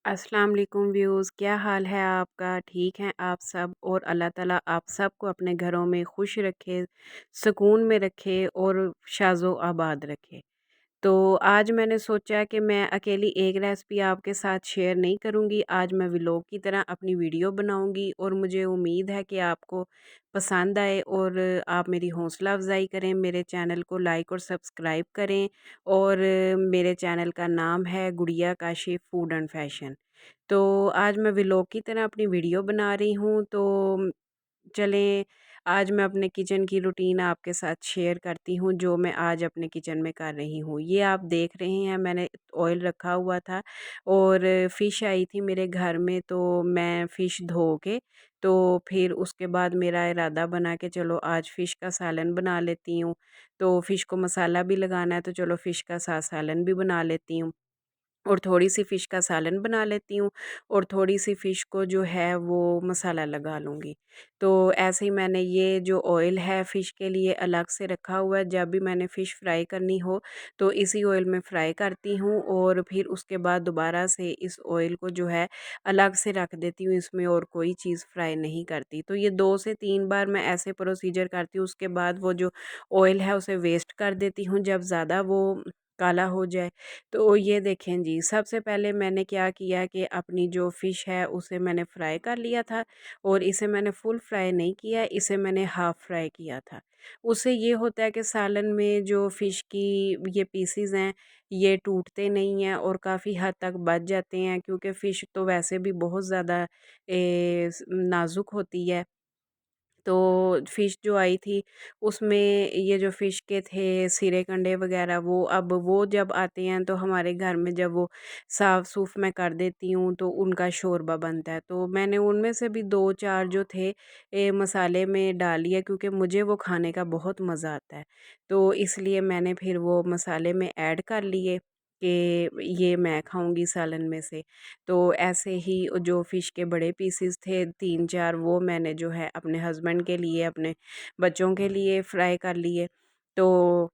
अस्सलाम वालेकुम व्यूज़, क्या हाल है आपका? ठीक हैं आप सब? और अल्लाह ताला आप सबको अपने घरों में खुश रखे, सुकून में रखे और शाज़ो आबाद रखे। तो आज मैंने सोचा कि मैं अकेली एक रेसिपी आपके साथ शेयर नहीं करूँगी। आज मैं व्लॉग की तरह अपनी वीडियो बनाऊँगी और मुझे उम्मीद है कि आपको पसंद आए और आप मेरी हौसला अफ़ज़ाई करें, मेरे चैनल को लाइक और सब्सक्राइब करें। और मेरे चैनल का नाम है गुड़िया काशिफ़ फूड एंड फैशन। तो आज मैं व्लॉग की तरह अपनी वीडियो बना रही हूँ, तो चलें आज मैं अपने किचन की रूटीन आपके साथ शेयर करती हूँ जो मैं आज अपने किचन में कर रही हूँ। ये आप देख रहे हैं मैंने ऑयल रखा हुआ था और फ़िश आई थी मेरे घर में, तो मैं फ़िश धो के तो फिर उसके बाद मेरा इरादा बना कि चलो आज फ़िश का सालन बना लेती हूँ। तो फ़िश को मसाला भी लगाना है, तो चलो फ़िश का सालन भी बना लेती हूँ और थोड़ी-सी फ़िश का सालन बना लेती हूँ और थोड़ी-सी फ़िश को जो है वो मसाला लगा लूँगी। तो ऐसे ही मैंने ये जो ऑयल है फ़िश के लिए अलग से रखा हुआ है, जब भी मैंने फ़िश फ्राई करनी हो तो इसी ऑयल में फ्राई करती हूँ और फिर उसके बाद दोबारा से इस ऑयल को जो है अलग से रख देती हूँ, इसमें और कोई चीज़ फ्राई नहीं करती। तो ये 2 से 3 बार मैं ऐसे प्रोसीजर करती हूँ, उसके बाद वो जो ऑयल है उसे वेस्ट कर देती हूँ जब ज़्यादा वो काला हो जाए। तो ये देखें जी, सबसे पहले मैंने क्या किया कि अपनी जो फ़िश है उसे मैंने फ्राई कर लिया था और इसे मैंने फुल फ्राई नहीं किया, इसे मैंने हाफ़ फ्राई किया था। उससे ये होता है कि सालन में जो फ़िश की ये पीसेस हैं, ये टूटते नहीं हैं और काफ़ी हद तक बच जाते हैं, क्योंकि फ़िश तो वैसे भी बहुत ज़्यादा नाज़ुक होती है। तो फ़िश जो आई थी उसमें ये जो फ़िश के थे सिरे कंडे वग़ैरह, वो अब वो जब आते हैं तो हमारे घर में जब वो साफ़-सूफ़ मैं कर देती हूँ तो उनका शोरबा बनता है। तो मैंने उनमें से भी 2-4 जो थे मसाले में डाल लिया, क्योंकि मुझे वो खाने का बहुत मज़ा आता है। तो इसलिए मैंने फिर वो मसाले में ऐड कर लिए कि ये मैं खाऊँगी सालन में से। तो ऐसे ही जो फ़िश के बड़े पीसेस थे 3-4, वो मैंने जो है अपने हस्बैंड के लिए, अपने बच्चों के लिए फ्राई कर लिए। तो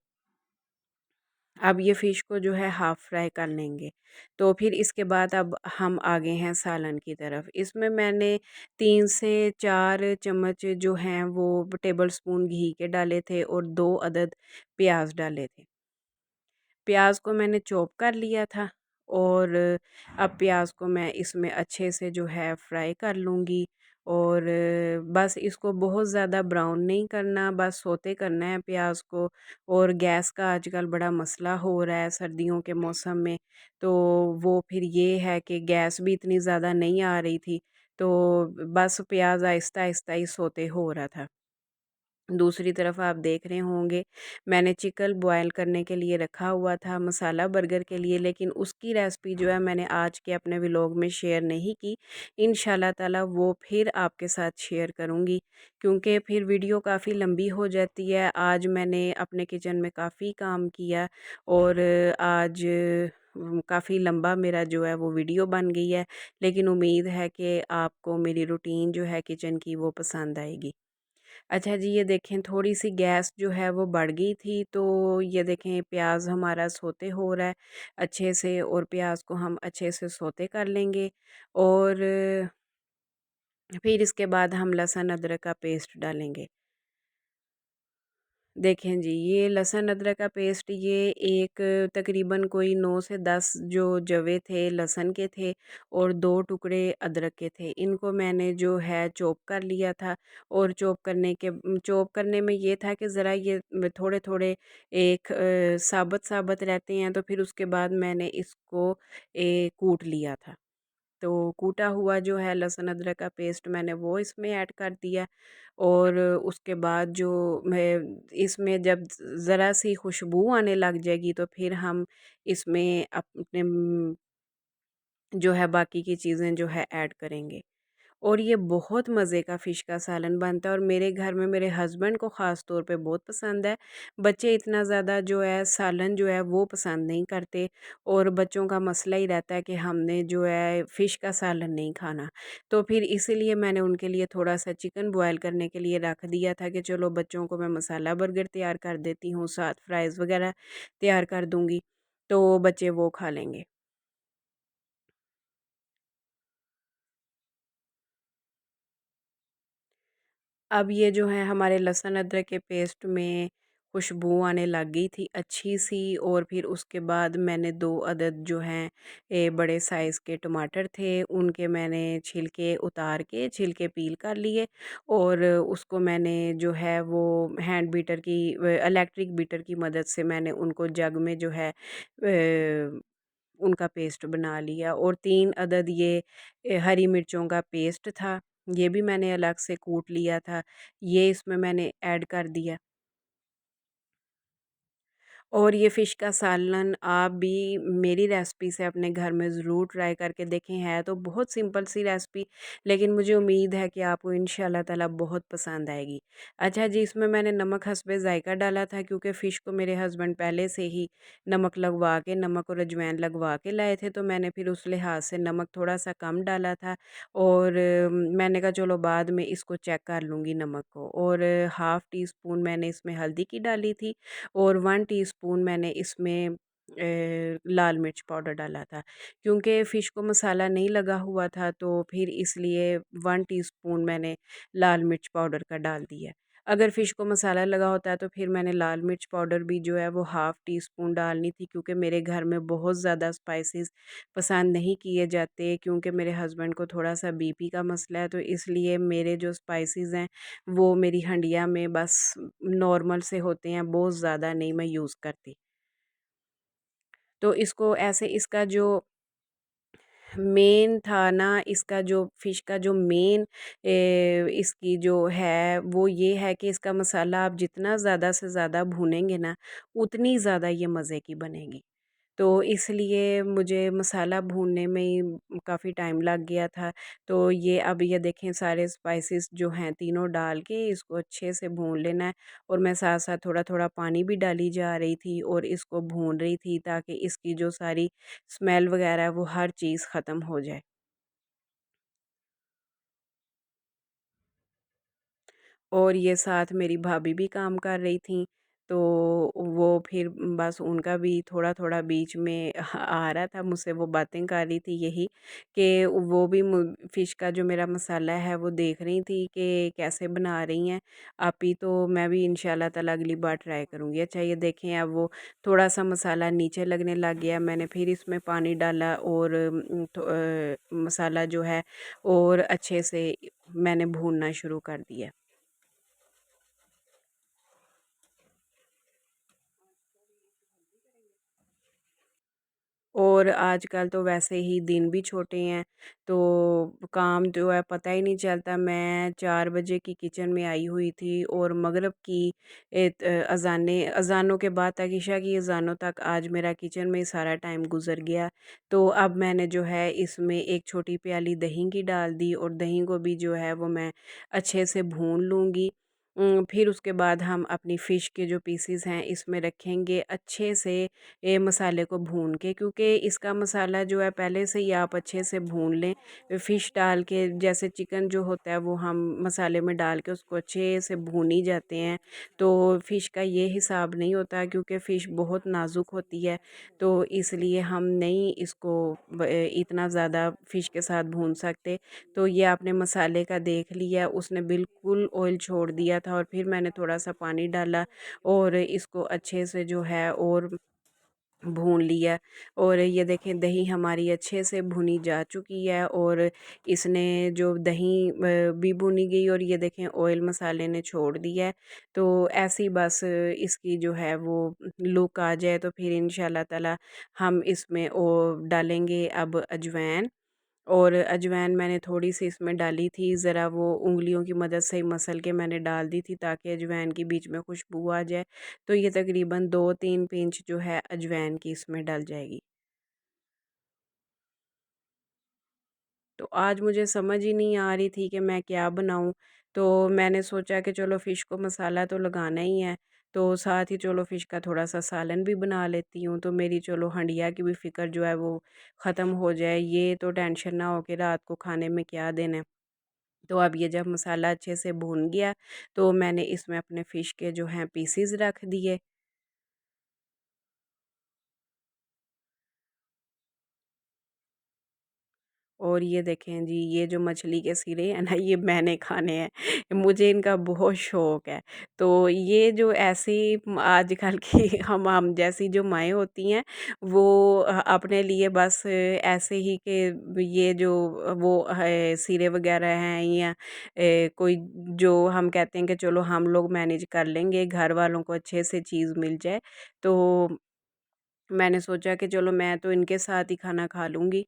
अब ये फ़िश को जो है हाफ़ फ्राई कर लेंगे। तो फिर इसके बाद अब हम आ गए हैं सालन की तरफ। इसमें मैंने 3 से 4 चम्मच जो हैं वो टेबल स्पून घी के डाले थे और 2 अदद प्याज़ डाले थे। प्याज को मैंने चॉप कर लिया था और अब प्याज को मैं इसमें अच्छे से जो है फ्राई कर लूँगी और बस इसको बहुत ज़्यादा ब्राउन नहीं करना, बस सोते करना है प्याज को। और गैस का आजकल बड़ा मसला हो रहा है सर्दियों के मौसम में, तो वो फिर ये है कि गैस भी इतनी ज़्यादा नहीं आ रही थी, तो बस प्याज आहिस्ता आहिस्ता ही सोते हो रहा था। दूसरी तरफ आप देख रहे होंगे मैंने चिकन बॉयल करने के लिए रखा हुआ था मसाला बर्गर के लिए, लेकिन उसकी रेसिपी जो है मैंने आज के अपने व्लॉग में शेयर नहीं की। इंशाल्लाह ताला वो फिर आपके साथ शेयर करूँगी, क्योंकि फिर वीडियो काफ़ी लंबी हो जाती है। आज मैंने अपने किचन में काफ़ी काम किया और आज काफ़ी लंबा मेरा जो है वो वीडियो बन गई है, लेकिन उम्मीद है कि आपको मेरी रूटीन जो है किचन की वो पसंद आएगी। अच्छा जी, ये देखें थोड़ी-सी गैस जो है वो बढ़ गई थी, तो ये देखें प्याज़ हमारा सौते हो रहा है अच्छे से और प्याज़ को हम अच्छे से सौते कर लेंगे और फिर इसके बाद हम लहसुन अदरक का पेस्ट डालेंगे। देखें जी, ये लहसुन अदरक का पेस्ट ये एक तकरीबन कोई 9 से 10 जो जवे थे लहसुन के थे और 2 टुकड़े अदरक के थे। इनको मैंने जो है चॉप कर लिया था और चॉप करने में ये था कि ज़रा ये थोड़े-थोड़े एक साबुत-साबुत रहते हैं, तो फिर उसके बाद मैंने इसको कूट लिया था। तो कूटा हुआ जो है लहसुन अदरक का पेस्ट मैंने वो इसमें ऐड कर दिया और उसके बाद जो मैं इसमें जब ज़रा सी खुशबू आने लग जाएगी तो फिर हम इसमें अपने जो है बाकी की चीज़ें जो है ऐड करेंगे। और ये बहुत मज़े का फ़िश का सालन बनता है और मेरे घर में मेरे हस्बैंड को ख़ास तौर पे बहुत पसंद है। बच्चे इतना ज़्यादा जो है सालन जो है वो पसंद नहीं करते और बच्चों का मसला ही रहता है कि हमने जो है फ़िश का सालन नहीं खाना। तो फिर इसीलिए मैंने उनके लिए थोड़ा-सा चिकन बॉयल करने के लिए रख दिया था कि चलो बच्चों को मैं मसाला बर्गर तैयार कर देती हूँ, साथ फ्राइज़ वग़ैरह तैयार कर दूँगी, तो बच्चे वो खा लेंगे। अब ये जो है हमारे लहसुन अदरक के पेस्ट में खुशबू आने लग गई थी अच्छी सी। और फिर उसके बाद मैंने 2 अदद जो हैं बड़े साइज़ के टमाटर थे, उनके मैंने छिलके उतार के छिलके पील कर लिए। और उसको मैंने जो है वो हैंड बीटर की इलेक्ट्रिक बीटर की मदद से मैंने उनको जग में जो है उनका पेस्ट बना लिया। और 3 अदद ये हरी मिर्चों का पेस्ट था, ये भी मैंने अलग से कूट लिया था, ये इसमें मैंने ऐड कर दिया। और ये फ़िश का सालन आप भी मेरी रेसिपी से अपने घर में ज़रूर ट्राई करके देखें। है तो बहुत सिंपल सी रेसिपी, लेकिन मुझे उम्मीद है कि आपको इंशाल्लाह ताला बहुत पसंद आएगी। अच्छा जी, इसमें मैंने नमक हस्बे ज़ायक़ा डाला था, क्योंकि फ़िश को मेरे हस्बैंड पहले से ही नमक और अजवाइन लगवा के लाए थे, तो मैंने फिर उस लिहाज से नमक थोड़ा-सा कम डाला था। और मैंने कहा चलो बाद में इसको चेक कर लूँगी नमक को। और हाफ़ टी स्पून मैंने इसमें हल्दी की डाली थी। और 1 टीस्पून मैंने इसमें लाल मिर्च पाउडर डाला था। क्योंकि फ़िश को मसाला नहीं लगा हुआ था, तो फिर इसलिए 1 टीस्पून मैंने लाल मिर्च पाउडर का डाल दिया। अगर फ़िश को मसाला लगा होता है तो फिर मैंने लाल मिर्च पाउडर भी जो है वो हाफ़ टीस्पून डालनी थी, क्योंकि मेरे घर में बहुत ज़्यादा स्पाइसेस पसंद नहीं किए जाते, क्योंकि मेरे हस्बैंड को थोड़ा-सा बीपी का मसला है, तो इसलिए मेरे जो स्पाइसेस हैं वो मेरी हंडिया में बस नॉर्मल से होते हैं, बहुत ज़्यादा नहीं मैं यूज़ करती। तो इसको ऐसे इसका जो मेन था ना, इसका जो फ़िश का जो मेन इसकी जो है वो ये है कि इसका मसाला आप जितना ज़्यादा से ज़्यादा भूनेंगे ना, उतनी ज़्यादा ये मज़े की बनेगी। तो इसलिए मुझे मसाला भूनने में ही काफ़ी टाइम लग गया था। तो ये अब ये देखें सारे स्पाइसेस जो हैं तीनों डाल के इसको अच्छे से भून लेना है। और मैं साथ-साथ थोड़ा-थोड़ा पानी भी डाली जा रही थी और इसको भून रही थी, ताकि इसकी जो सारी स्मेल वग़ैरह है वो हर चीज़ ख़त्म हो जाए। और ये साथ मेरी भाभी भी काम कर रही थीं, तो वो फिर बस उनका भी थोड़ा-थोड़ा बीच में आ रहा था, मुझसे वो बातें कर रही थी यही कि वो भी फ़िश का जो मेरा मसाला है वो देख रही थी कि कैसे बना रही हैं आप ही, तो मैं भी इंशाल्लाह ताला अगली बार ट्राई करूँगी। अच्छा ये देखें अब वो थोड़ा-सा मसाला नीचे लगने लग गया, मैंने फिर इसमें पानी डाला और मसाला जो है और अच्छे से मैंने भूनना शुरू कर दिया। और आजकल तो वैसे ही दिन भी छोटे हैं, तो काम जो है पता ही नहीं चलता। मैं 4 बजे की किचन में आई हुई थी और मगरिब की अज़ानों के बाद तक, इशा की अज़ानों तक आज मेरा किचन में ही सारा टाइम गुज़र गया। तो अब मैंने जो है इसमें एक छोटी प्याली दही की डाल दी और दही को भी जो है वो मैं अच्छे से भून लूँगी। फिर उसके बाद हम अपनी फ़िश के जो पीसेस हैं इसमें रखेंगे अच्छे से मसाले को भून के, क्योंकि इसका मसाला जो है पहले से ही आप अच्छे से भून लें। फ़िश डाल के जैसे चिकन जो होता है वो हम मसाले में डाल के उसको अच्छे से भून ही जाते हैं, तो फ़िश का ये हिसाब नहीं होता, क्योंकि फ़िश बहुत नाजुक होती है। तो इसलिए हम नहीं इसको इतना ज़्यादा फ़िश के साथ भून सकते। तो ये आपने मसाले का देख लिया, उसने बिल्कुल ऑयल छोड़ दिया था और फिर मैंने थोड़ा-सा पानी डाला और इसको अच्छे से जो है और भून लिया। और ये देखें दही हमारी अच्छे से भुनी जा चुकी है और इसने जो दही भी भुनी गई और ये देखें ऑयल मसाले ने छोड़ दिया है। तो ऐसी बस इसकी जो है वो लुक आ जाए, तो फिर इंशाल्लाह ताला हम इसमें डालेंगे अब अजवाइन। और अजवाइन मैंने थोड़ी-सी इसमें डाली थी, ज़रा वो उँगलियों की मदद से ही मसल के मैंने डाल दी थी, ताकि अजवाइन की बीच में खुशबू आ जाए। तो ये तकरीबन 2-3 पिंच जो है अजवाइन की इसमें डल जाएगी। तो आज मुझे समझ ही नहीं आ रही थी कि मैं क्या बनाऊँ? तो मैंने सोचा कि चलो फ़िश को मसाला तो लगाना ही है, तो साथ ही चलो फ़िश का थोड़ा-सा सालन भी बना लेती हूँ, तो मेरी चलो हंडिया की भी फ़िक्र जो है वो ख़त्म हो जाए। ये तो टेंशन ना हो कि रात को खाने में क्या देना है। तो अब ये जब मसाला अच्छे से भून गया, तो मैंने इसमें अपने फ़िश के जो हैं पीसेस रख दिए। और ये देखें जी, ये जो मछली के सिरे हैं ना, ये मैंने खाने हैं। मुझे इनका बहुत शौक़ है। तो ये जो ऐसी आजकल की हम जैसी जो माएँ होती हैं, वो अपने लिए बस ऐसे ही कि ये जो वो है सिरे वग़ैरह हैं, या कोई जो हम कहते हैं कि चलो हम लोग मैनेज कर लेंगे, घर वालों को अच्छे से चीज़ मिल जाए। तो मैंने सोचा कि चलो मैं तो इनके साथ ही खाना खा लूँगी।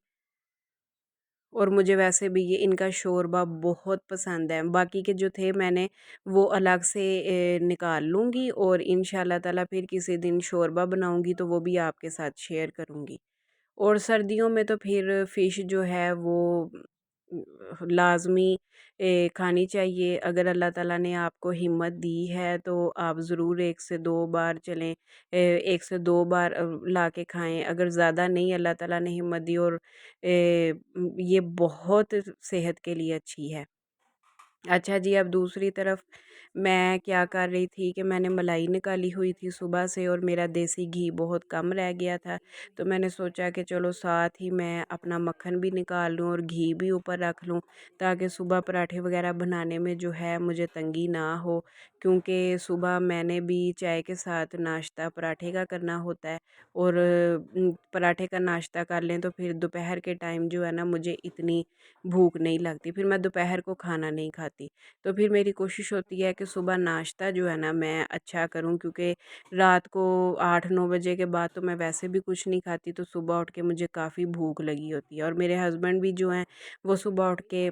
और मुझे वैसे भी ये इनका शोरबा बहुत पसंद है। बाकी के जो थे मैंने वो अलग से निकाल लूँगी, और इंशाल्लाह ताला फिर किसी दिन शोरबा बनाऊँगी तो वो भी आपके साथ शेयर करूँगी। और सर्दियों में तो फिर फ़िश जो है वो लाज़मी खानी चाहिए। अगर अल्लाह ताला ने आपको हिम्मत दी है तो आप ज़रूर 1 से 2 बार चलें, 1 से 2 बार ला के खाएँ। अगर ज़्यादा नहीं अल्लाह ताला ने हिम्मत दी, और ये बहुत सेहत के लिए अच्छी है। अच्छा जी, अब दूसरी तरफ मैं क्या कर रही थी कि मैंने मलाई निकाली हुई थी सुबह से, और मेरा देसी घी बहुत कम रह गया था। तो मैंने सोचा कि चलो साथ ही मैं अपना मक्खन भी निकाल लूँ और घी भी ऊपर रख लूँ, ताकि सुबह पराठे वग़ैरह बनाने में जो है मुझे तंगी ना हो। क्योंकि सुबह मैंने भी चाय के साथ नाश्ता पराठे का करना होता है, और पराठे का नाश्ता कर लें तो फिर दोपहर के टाइम जो है ना, मुझे इतनी भूख नहीं लगती, फिर मैं दोपहर को खाना नहीं खाती। तो फिर मेरी कोशिश होती है कि सुबह नाश्ता जो है ना मैं अच्छा करूँ, क्योंकि रात को 8-9 बजे के बाद तो मैं वैसे भी कुछ नहीं खाती, तो सुबह उठ के मुझे काफ़ी भूख लगी होती है। और मेरे हस्बैंड भी जो हैं, वो सुबह उठ के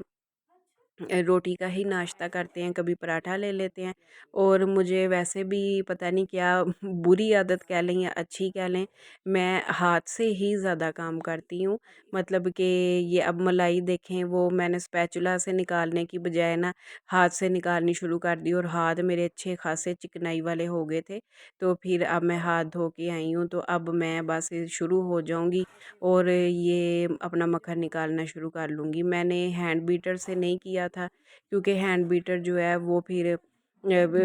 रोटी का ही नाश्ता करते हैं, कभी पराठा ले लेते हैं। और मुझे वैसे भी पता नहीं क्या बुरी आदत कह लें या अच्छी कह लें, मैं हाथ से ही ज़्यादा काम करती हूँ। मतलब कि ये अब मलाई देखें, वो मैंने स्पैचुला से निकालने की बजाय ना हाथ से निकालनी शुरू कर दी, और हाथ मेरे अच्छे खासे चिकनाई वाले हो गए थे। तो फिर अब मैं हाथ धो के आई हूँ, तो अब मैं बस शुरू हो जाऊँगी और ये अपना मक्खन निकालना शुरू कर लूँगी। मैंने हैंड बीटर से नहीं किया था, क्योंकि हैंड बीटर जो है वो फिर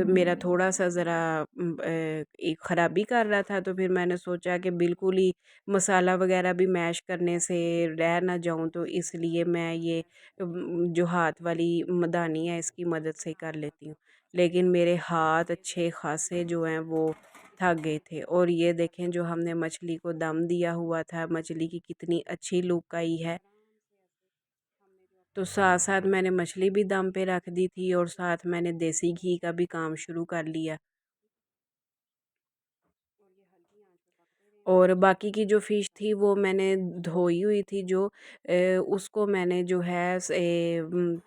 मेरा थोड़ा-सा ज़रा एक ख़राबी कर रहा था, तो फिर मैंने सोचा कि बिल्कुल ही मसाला वग़ैरह भी मैश करने से रह ना जाऊँ, तो इसलिए मैं ये जो हाथ वाली मदानी है इसकी मदद से कर लेती हूँ। लेकिन मेरे हाथ अच्छे ख़ासे जो हैं वो थक गए थे। और ये देखें, जो हमने मछली को दम दिया हुआ था, मछली की कितनी अच्छी लुक आई है। तो साथ-साथ मैंने मछली भी दम पे रख दी थी, और साथ मैंने देसी घी का भी काम शुरू कर लिया। और बाकी की जो फ़िश थी वो मैंने धोई हुई थी, जो उसको मैंने जो है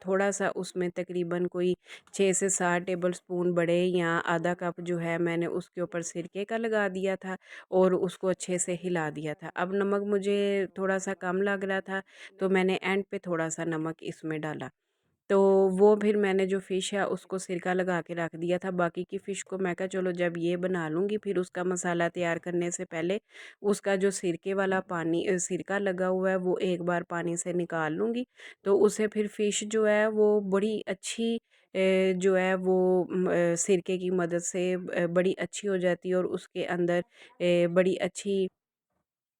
थोड़ा-सा उसमें तकरीबन कोई 6 से 7 टेबल स्पून बड़े, या आधा कप जो है मैंने उसके ऊपर सिरके का लगा दिया था, और उसको अच्छे से हिला दिया था। अब नमक मुझे थोड़ा-सा कम लग रहा था, तो मैंने एंड पे थोड़ा-सा नमक इसमें डाला। तो वो फिर मैंने जो फ़िश है उसको सिरका लगा के रख दिया था। बाकी की फ़िश को मैं कहा चलो जब ये बना लूँगी, फिर उसका मसाला तैयार करने से पहले उसका जो सिरके वाला पानी सिरका लगा हुआ है वो एक बार पानी से निकाल लूँगी। तो उससे फिर फ़िश जो है वो बड़ी अच्छी जो है वो सिरके की मदद से बड़ी अच्छी हो जाती है, और उसके अंदर बड़ी अच्छी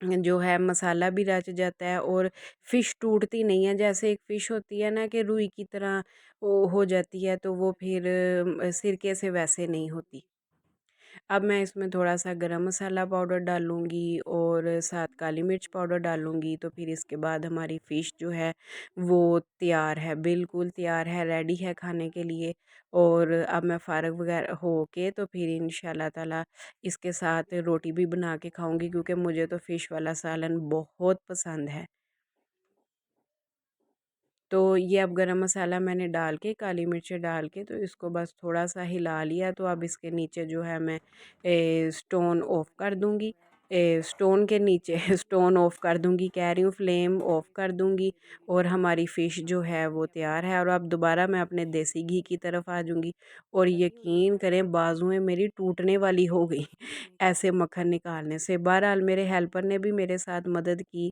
जो है मसाला भी रच जाता है, और फ़िश टूटती नहीं है। जैसे एक फ़िश होती है ना कि रुई की तरह वो हो जाती है, तो वो फिर सिरके से वैसे नहीं होती। अब मैं इसमें थोड़ा-सा गरम मसाला पाउडर डालूँगी, और साथ काली मिर्च पाउडर डालूँगी, तो फिर इसके बाद हमारी फ़िश जो है वो तैयार है, बिल्कुल तैयार है, रेडी है खाने के लिए। और अब मैं फ़ारग वगैरह हो के तो फिर इंशाल्लाह ताला इसके साथ रोटी भी बना के खाऊँगी, क्योंकि मुझे तो फ़िश वाला सालन बहुत पसंद है। तो ये अब गरम मसाला मैंने डाल के, काली मिर्चें डाल के, तो इसको बस थोड़ा-सा हिला लिया, तो अब इसके नीचे जो है मैं स्टोन ऑफ़ कर दूँगी। स्टोन के नीचे स्टोन ऑफ़ कर दूँगी कह रही हूँ, फ्लेम ऑफ़ कर दूँगी, और हमारी फ़िश जो है वो तैयार है। और अब दोबारा मैं अपने देसी घी की तरफ आ जाऊँगी, और यकीन करें बाजुएँ मेरी टूटने वाली हो गई ऐसे मक्खन निकालने से। बहरहाल मेरे हेल्पर ने भी मेरे साथ मदद की।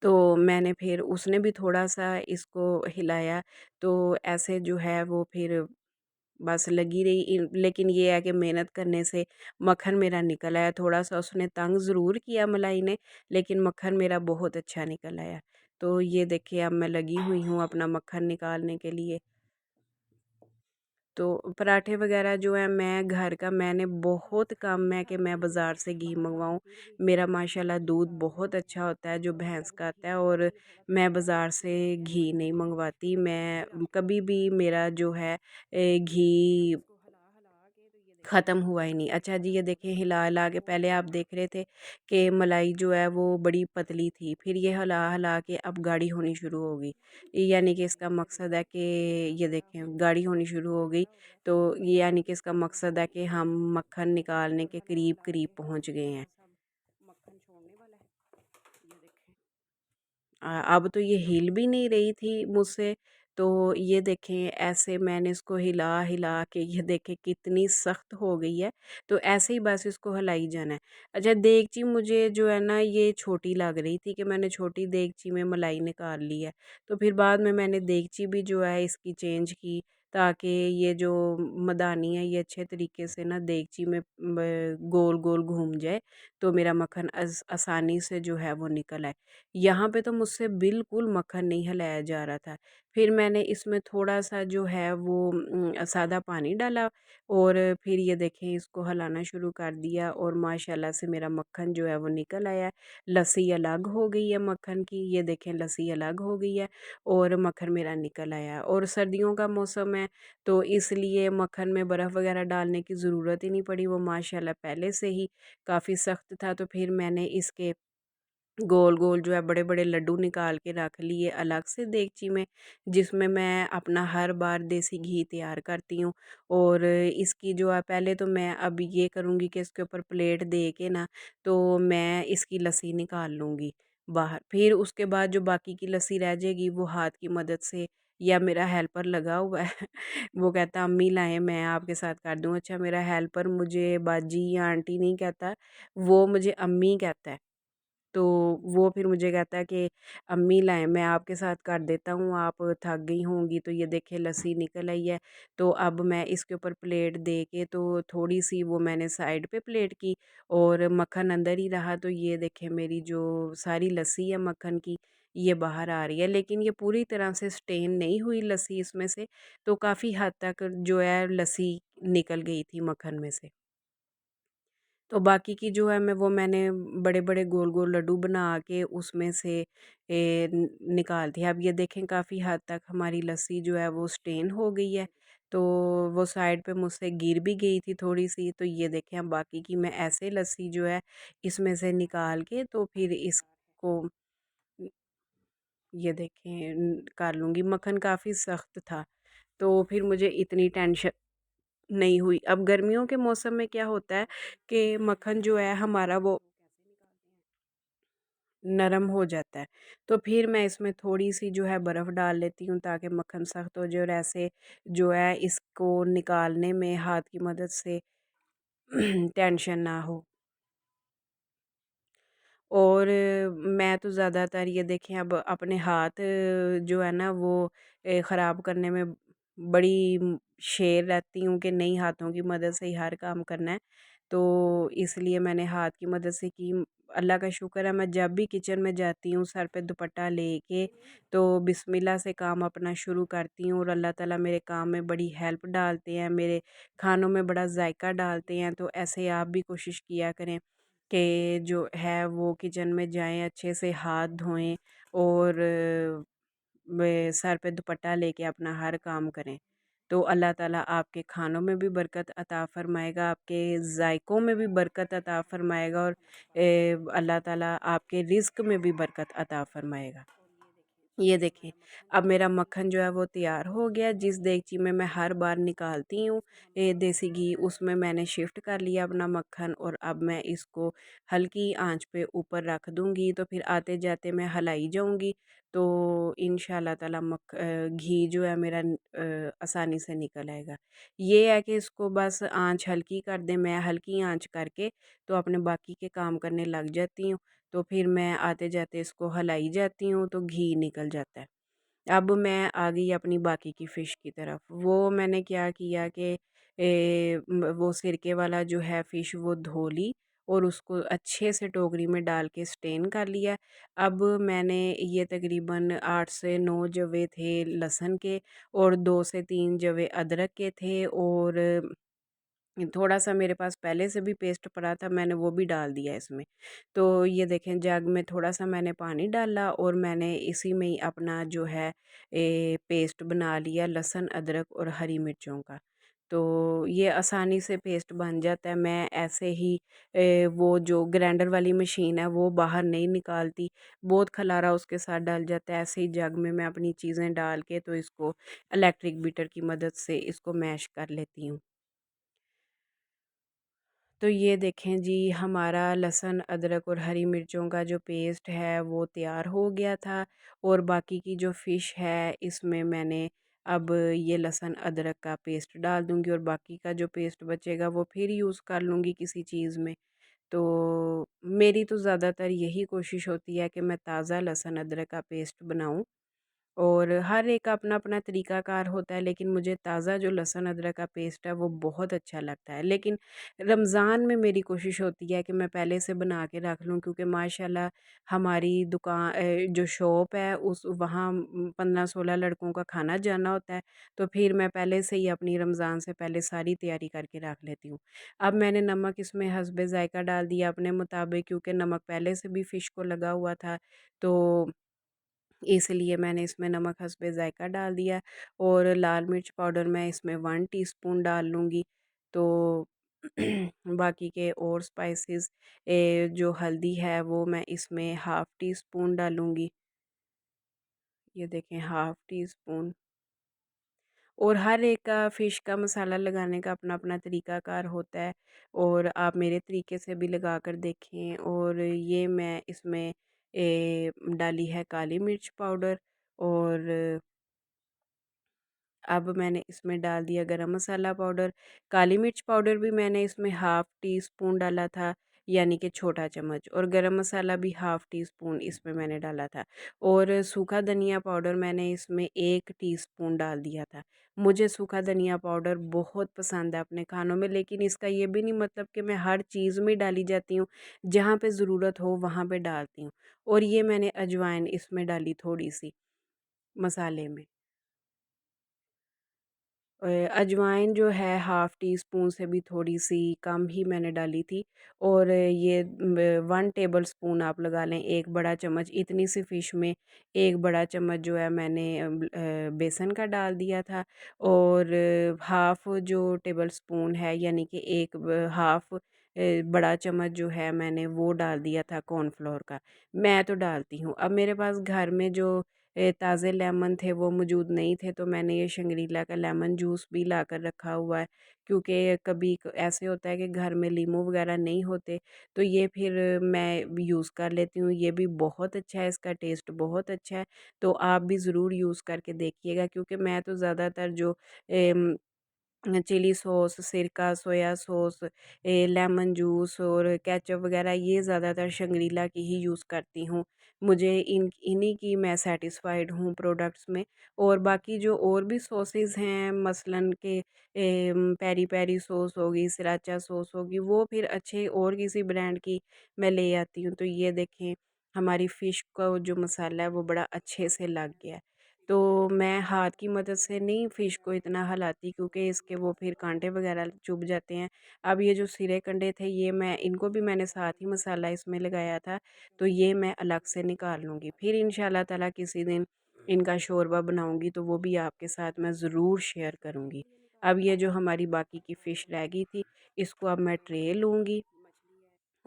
तो मैंने फिर उसने भी थोड़ा-सा इसको हिलाया, तो ऐसे जो है वो फिर बस लगी रही। लेकिन ये है कि मेहनत करने से मक्खन मेरा निकल आया। थोड़ा-सा उसने तंग ज़रूर किया मलाई ने, लेकिन मक्खन मेरा बहुत अच्छा निकल आया। तो ये देखिए अब मैं लगी हुई हूँ अपना मक्खन निकालने के लिए। तो पराठे वगैरह जो है मैं घर का, मैंने बहुत कम है कि मैं बाज़ार से घी मंगवाऊँ। मेरा माशाल्लाह दूध बहुत अच्छा होता है जो भैंस का आता है, और मैं बाज़ार से घी नहीं मंगवाती। मैं कभी भी मेरा जो है घी ख़त्म हुआ ही नहीं। अच्छा जी, ये देखें हिला-हिला के, पहले आप देख रहे थे कि मलाई जो है वो बड़ी पतली थी, फिर ये हिला-हिला के अब गाढ़ी होनी शुरू हो गई। यानी कि इसका मकसद है कि ये देखें गाढ़ी होनी शुरू हो गई, तो ये यानी कि इसका मकसद है कि हम मक्खन निकालने के करीब-करीब पहुँच गए हैं। अब तो ये हिल भी नहीं रही थी मुझसे, तो ये देखें ऐसे मैंने इसको हिला-हिला के, ये देखें कितनी सख्त हो गई है, तो ऐसे ही बस इसको हिलाई जाना है। अच्छा, देगची मुझे जो है ना ये छोटी लग रही थी कि मैंने छोटी देगची में मलाई निकाल ली है, तो फिर बाद में मैंने देगची भी जो है इसकी चेंज की, ताकि ये जो मदानी है ये अच्छे तरीके से ना देगची में गोल-गोल घूम जाए, तो मेरा मक्खन आसानी से जो है वो निकल आए। यहाँ पे तो मुझसे बिल्कुल मक्खन नहीं हिलाया जा रहा था। फिर मैंने इसमें थोड़ा-सा जो है वो सादा पानी डाला, और फिर ये देखें इसको हिलाना शुरू कर दिया, और माशाल्लाह से मेरा मक्खन जो है वो निकल आया। लस्सी अलग हो गई है मक्खन की, ये देखें लस्सी अलग हो गई है, और मक्खन मेरा निकल आया। और सर्दियों का मौसम है, तो इसलिए मक्खन में बर्फ़ वग़ैरह डालने की ज़रूरत ही नहीं पड़ी, वो माशाल्लाह पहले से ही काफ़ी सख्त था। तो फिर मैंने इसके गोल-गोल जो है बड़े-बड़े लड्डू निकाल के रख लिए अलग से देगची में, जिसमें मैं अपना हर बार देसी घी तैयार करती हूँ। और इसकी जो है पहले तो मैं अब ये करूँगी कि इसके ऊपर प्लेट दे के ना, तो मैं इसकी लस्सी निकाल लूँगी बाहर। फिर उसके बाद जो बाकी की लस्सी रह जाएगी वो हाथ की मदद से, या मेरा हेल्पर लगा हुआ है वो कहता अम्मी लाएँ मैं आपके साथ कर दूँ। अच्छा, मेरा हेल्पर मुझे बाजी या आंटी नहीं कहता, वो मुझे अम्मी कहता है। तो वो फिर मुझे कहता है कि अम्मी लाएँ मैं आपके साथ कर देता हूँ, आप थक गई होंगी। तो ये देखिए लस्सी निकल आई है, तो अब मैं इसके ऊपर प्लेट दे के, तो थोड़ी-सी वो मैंने साइड पे प्लेट की, और मक्खन अंदर ही रहा। तो ये देखें मेरी जो सारी लस्सी है मक्खन की, ये बाहर आ रही है, लेकिन ये पूरी तरह से स्टेन नहीं हुई लस्सी इसमें से, तो काफ़ी हद तक जो है लस्सी निकल गई थी मक्खन में से। तो बाकी की जो है मैंने बड़े-बड़े गोल-गोल लड्डू बना के उसमें से निकाल दिया। अब ये देखें काफ़ी हद तक हमारी लस्सी जो है वो स्टेन हो गई है। तो वो साइड पे मुझसे गिर भी गई थी थोड़ी-सी, तो ये देखें अब बाकी की मैं ऐसे लस्सी जो है इसमें से निकाल के, तो फिर इसको ये देखें कर लूँगी। मक्खन काफ़ी सख्त था, तो फिर मुझे इतनी टेंशन नहीं हुई। अब गर्मियों के मौसम में क्या होता है कि मक्खन जो है हमारा वो नरम हो जाता है, तो फिर मैं इसमें थोड़ी-सी जो है बर्फ़ डाल लेती हूँ ताकि मक्खन सख्त हो जाए, और ऐसे जो है इसको निकालने में हाथ की मदद से टेंशन ना हो। और मैं तो ज़्यादातर ये देखें अब अपने हाथ जो है ना वो ख़राब करने में बड़ी शेर रहती हूँ कि नहीं, हाथों की मदद से ही हर काम करना है। तो इसलिए मैंने हाथ की मदद से की। अल्लाह का शुक्र है, मैं जब भी किचन में जाती हूँ सर पे दुपट्टा लेके, तो बिस्मिल्लाह से काम अपना शुरू करती हूँ, और अल्लाह ताला मेरे काम में बड़ी हेल्प डालते हैं, मेरे खानों में बड़ा जायका डालते हैं। तो ऐसे आप भी कोशिश किया करें कि जो है वो किचन में जाएँ, अच्छे से हाथ धोएँ, और वे सर पे दुपट्टा लेके अपना हर काम करें। तो अल्लाह ताला आपके खानों में भी बरकत अता फ़रमाएगा, आपके ज़ायक़ों में भी बरकत अता फ़रमाएगा, और अल्लाह ताला आपके रिज़्क में भी बरकत अता फ़रमाएगा। ये देखें, अब मेरा मक्खन जो है वो तैयार हो गया। जिस देगची में मैं हर बार निकालती हूँ देसी घी, उसमें मैंने शिफ्ट कर लिया अपना मक्खन, और अब मैं इसको हल्की आंच पे ऊपर रख दूँगी, तो फिर आते-जाते मैं हिलाई जाऊँगी, तो इंशाल्लाह ताला घी जो है मेरा आसानी से निकल आएगा। ये है कि इसको बस आंच हल्की कर दें, मैं हल्की आंच करके तो अपने बाकी के काम करने लग जाती हूँ। तो फिर मैं आते-जाते इसको हिलाई जाती हूँ, तो घी निकल जाता है। अब मैं आ गई अपनी बाकी की फ़िश की तरफ। वो मैंने क्या किया कि वो सिरके वाला जो है फ़िश वो धो ली, और उसको अच्छे से टोकरी में डाल के स्टेन कर लिया। अब मैंने ये तकरीबन 8 से 9 जवे थे लहसुन के और 2 से 3 जवे अदरक के थे, और थोड़ा-सा मेरे पास पहले से भी पेस्ट पड़ा था, मैंने वो भी डाल दिया इसमें। तो ये देखें, जग में थोड़ा-सा मैंने पानी डाला और मैंने इसी में ही अपना जो है पेस्ट बना लिया लहसुन, अदरक और हरी मिर्चों का। तो ये आसानी से पेस्ट बन जाता है। मैं ऐसे ही वो जो ग्राइंडर वाली मशीन है वो बाहर नहीं निकालती, बहुत खलारा उसके साथ डल जाता है। ऐसे ही जग में मैं अपनी चीज़ें डाल के तो इसको इलेक्ट्रिक बीटर की मदद से इसको मैश कर लेती हूँ। तो ये देखें जी, हमारा लहसुन, अदरक और हरी मिर्चों का जो पेस्ट है वो तैयार हो गया था, और बाकी की जो फ़िश है इसमें मैंने अब ये लहसुन, अदरक का पेस्ट डाल दूँगी, और बाकी का जो पेस्ट बचेगा वो फिर यूज़ कर लूँगी किसी चीज़ में। तो मेरी तो ज़्यादातर यही कोशिश होती है कि मैं ताज़ा लहसुन, अदरक का पेस्ट बनाऊँ, और हर एक का अपना-अपना तरीक़ाकार होता है, लेकिन मुझे ताज़ा जो लहसुन अदरक का पेस्ट है वो बहुत अच्छा लगता है। लेकिन रमज़ान में मेरी कोशिश होती है कि मैं पहले से बना के रख लूँ, क्योंकि माशाल्लाह हमारी जो शॉप है उस वहाँ 15-16 लड़कों का खाना जाना होता है, तो फिर मैं पहले से ही अपनी रमज़ान से पहले सारी तैयारी करके रख लेती हूँ। अब मैंने नमक इसमें हस्बे ज़ायक़ा डाल दिया अपने मुताबिक, क्योंकि नमक पहले से भी फ़िश को लगा हुआ था, तो इसलिए मैंने इसमें नमक हस्बे ज़ायक़ा डाल दिया, और लाल मिर्च पाउडर मैं इसमें 1 टीस्पून डाल लूँगी। तो बाकी के और स्पाइसेस, जो हल्दी है वो मैं इसमें हाफ़ टी स्पून डालूँगी। ये देखें, हाफ़ टी स्पून। और हर एक का फ़िश का मसाला लगाने का अपना-अपना तरीक़ाकार होता है, और आप मेरे तरीके से भी लगा कर देखें। और ये मैं इसमें डाली है काली मिर्च पाउडर, और अब मैंने इसमें डाल दिया गरम मसाला पाउडर। काली मिर्च पाउडर भी मैंने इसमें हाफ़ टी स्पून डाला था, यानी कि छोटा चम्मच, और गरम मसाला भी हाफ़ टी स्पून इसमें मैंने डाला था, और सूखा धनिया पाउडर मैंने इसमें 1 टीस्पून डाल दिया था। मुझे सूखा धनिया पाउडर बहुत पसंद है अपने खानों में, लेकिन इसका ये भी नहीं मतलब कि मैं हर चीज़ में डाली जाती हूँ, जहाँ पे ज़रूरत हो वहाँ पे डालती हूँ। और ये मैंने अजवाइन इसमें डाली थोड़ी-सी मसाले में। अजवाइन जो है हाफ़ टी स्पून से भी थोड़ी-सी कम ही मैंने डाली थी, और ये 1 टेबल स्पून आप लगा लें, 1 बड़ा चम्मच, इतनी सी फ़िश में 1 बड़ा चम्मच जो है मैंने बेसन का डाल दिया था, और हाफ़ जो टेबल स्पून है, यानी कि 1 हाफ़ बड़ा चम्मच जो है मैंने वो डाल दिया था कॉर्नफ्लोर का। मैं तो डालती हूँ। अब मेरे पास घर में जो ताज़े लेमन थे वो मौजूद नहीं थे, तो मैंने ये शंग्रीला का लेमन जूस भी ला कर रखा हुआ है, क्योंकि कभी ऐसे होता है कि घर में लीमू वगैरह नहीं होते, तो ये फिर मैं यूज़ कर लेती हूँ। ये भी बहुत अच्छा है, इसका टेस्ट बहुत अच्छा है, तो आप भी ज़रूर यूज़ करके देखिएगा, क्योंकि मैं तो ज़्यादातर जो चिली सॉस, सिरका, सोया सॉस, लेमन जूस और केचअप वगैरह ये ज़्यादातर शंग्रीला की ही यूज़ करती हूँ। मुझे इन्हीं की मैं सैटिस्फाइड हूँ प्रोडक्ट्स में। और बाकी जो और भी सॉसेज़ हैं, मसलन के पेरी पेरी सॉस होगी, सृराचा सॉस होगी, वो फिर अच्छे और किसी ब्रांड की मैं ले आती हूँ। तो ये देखें, हमारी फ़िश का जो मसाला है वो बड़ा अच्छे से लग गया है। तो मैं हाथ की मदद से नहीं फ़िश को इतना हिलाती, क्योंकि इसके वो फिर काँटे वग़ैरह चुभ जाते हैं। अब ये जो सिरे कंडे थे, ये मैं इनको भी मैंने साथ ही मसाला इसमें लगाया था, तो ये मैं अलग से निकाल लूँगी। फिर इंशाल्लाह ताला किसी दिन इनका शोरबा बनाऊँगी, तो वो भी आपके साथ मैं ज़रूर शेयर करूँगी। अब ये जो हमारी बाकी की फ़िश रह गई थी, इसको अब मैं ट्रे लूँगी,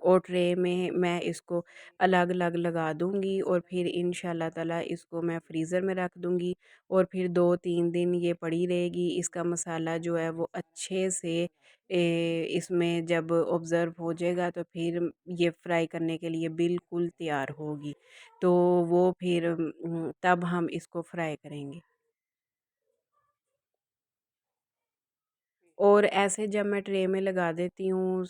और ट्रे में मैं इसको अलग-अलग लगा दूँगी, और फिर इंशाल्लाह ताला इसको मैं फ्रीज़र में रख दूँगी, और फिर 2-3 दिन ये पड़ी रहेगी। इसका मसाला जो है वो अच्छे से इसमें जब ऑब्ज़र्व हो जाएगा, तो फिर ये फ्राई करने के लिए बिल्कुल तैयार होगी। तो वो फिर तब हम इसको फ्राई करेंगे। और ऐसे जब मैं ट्रे में लगा देती हूँ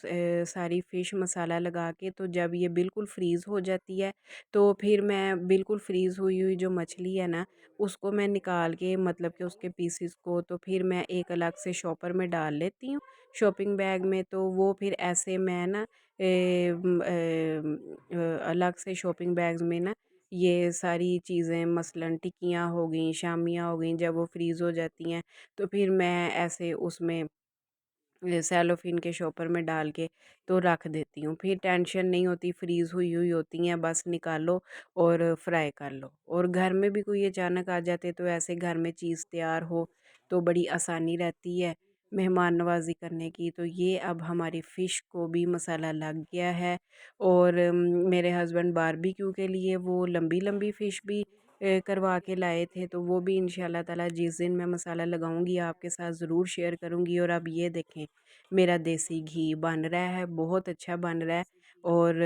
सारी फ़िश मसाला लगा के, तो जब ये बिल्कुल फ्रीज़ हो जाती है, तो फिर मैं बिल्कुल फ्रीज़ हुई हुई जो मछली है ना, उसको मैं निकाल के मतलब कि उसके पीसेस को तो फिर मैं एक अलग से शॉपर में डाल लेती हूँ, शॉपिंग बैग में। तो वो फिर ऐसे मैं ना अलग से शॉपिंग बैग्स में ना ये सारी चीज़ें मसलन टिक्कियाँ हो गई, शामियाँ हो गई, जब वो फ्रीज़ हो जाती हैं, तो फिर मैं ऐसे उसमें सेलोफ़िन के शॉपर में डाल के तो रख देती हूँ। फिर टेंशन नहीं होती, फ्रीज़ हुई हुई होती हैं, बस निकालो और फ्राई कर लो। और घर में भी कोई अचानक आ जाते तो ऐसे घर में चीज़ तैयार हो तो बड़ी आसानी रहती है मेहमान नवाज़ी करने की। तो ये अब हमारी फ़िश को भी मसाला लग गया है। और मेरे हस्बैंड बारबेक्यू के लिए वो लंबी-लंबी फ़िश भी करवा के लाए थे, तो वो भी इंशाल्लाह ताला जिस दिन मैं मसाला लगाऊँगी आपके साथ ज़रूर शेयर करूँगी। और अब ये देखें, मेरा देसी घी बन रहा है, बहुत अच्छा बन रहा है। और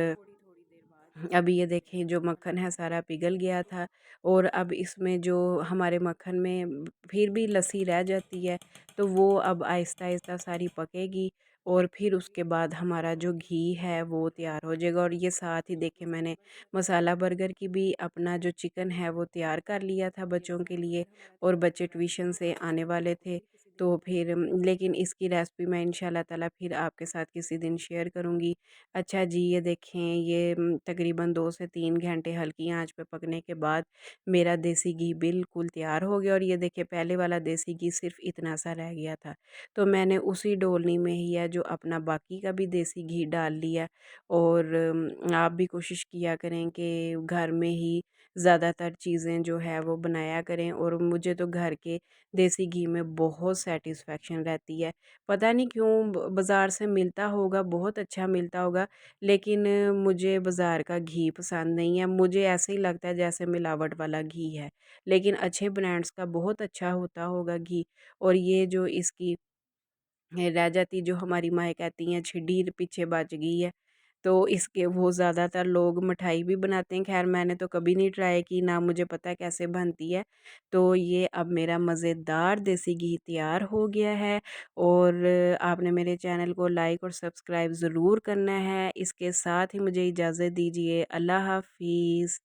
अभी ये देखें जो मक्खन है सारा पिघल गया था। और अब इसमें जो हमारे मक्खन में फिर भी लस्सी रह जाती है, तो वो अब आहिस्ता-आहिस्ता सारी पकेगी और फिर उसके बाद हमारा जो घी है वो तैयार हो जाएगा। और ये साथ ही देखें मैंने मसाला बर्गर की भी अपना जो चिकन है वो तैयार कर लिया था बच्चों के लिए, और बच्चे ट्यूशन से आने वाले थे। तो फिर लेकिन इसकी रेसिपी मैं इंशाल्लाह ताला फिर आपके साथ किसी दिन शेयर करूँगी। अच्छा जी, ये देखें ये तकरीबन 2 से 3 घंटे हल्की आंच पे पकने के बाद मेरा देसी घी बिल्कुल तैयार हो गया। और ये देखिए पहले वाला देसी घी सिर्फ इतना सा रह गया था, तो मैंने उसी डोलनी में ही है जो अपना बाकी का भी देसी घी डाल लिया। और आप भी कोशिश किया करें कि घर में ही ज़्यादातर चीज़ें जो है वो बनाया करें। और मुझे तो घर के देसी घी में बहुत सेटिस्फेक्शन रहती है। पता नहीं क्यों बाज़ार से मिलता होगा, बहुत अच्छा मिलता होगा, लेकिन मुझे बाज़ार का घी पसंद नहीं है। मुझे ऐसे ही लगता है जैसे मिलावट वाला घी है, लेकिन अच्छे ब्रांड्स का बहुत अच्छा होता होगा घी। और ये जो इसकी रह जाती, जो हमारी माएँ कहती हैं छिड़ी पीछे बच गई है, तो इसके वो ज़्यादातर लोग मिठाई भी बनाते हैं। ख़ैर मैंने तो कभी नहीं ट्राई की, ना मुझे पता है कैसे बनती है। तो ये अब मेरा मज़ेदार देसी घी तैयार हो गया है। और आपने मेरे चैनल को लाइक और सब्सक्राइब ज़रूर करना है। इसके साथ ही मुझे इजाज़त दीजिए। अल्लाह हाफ़िज़।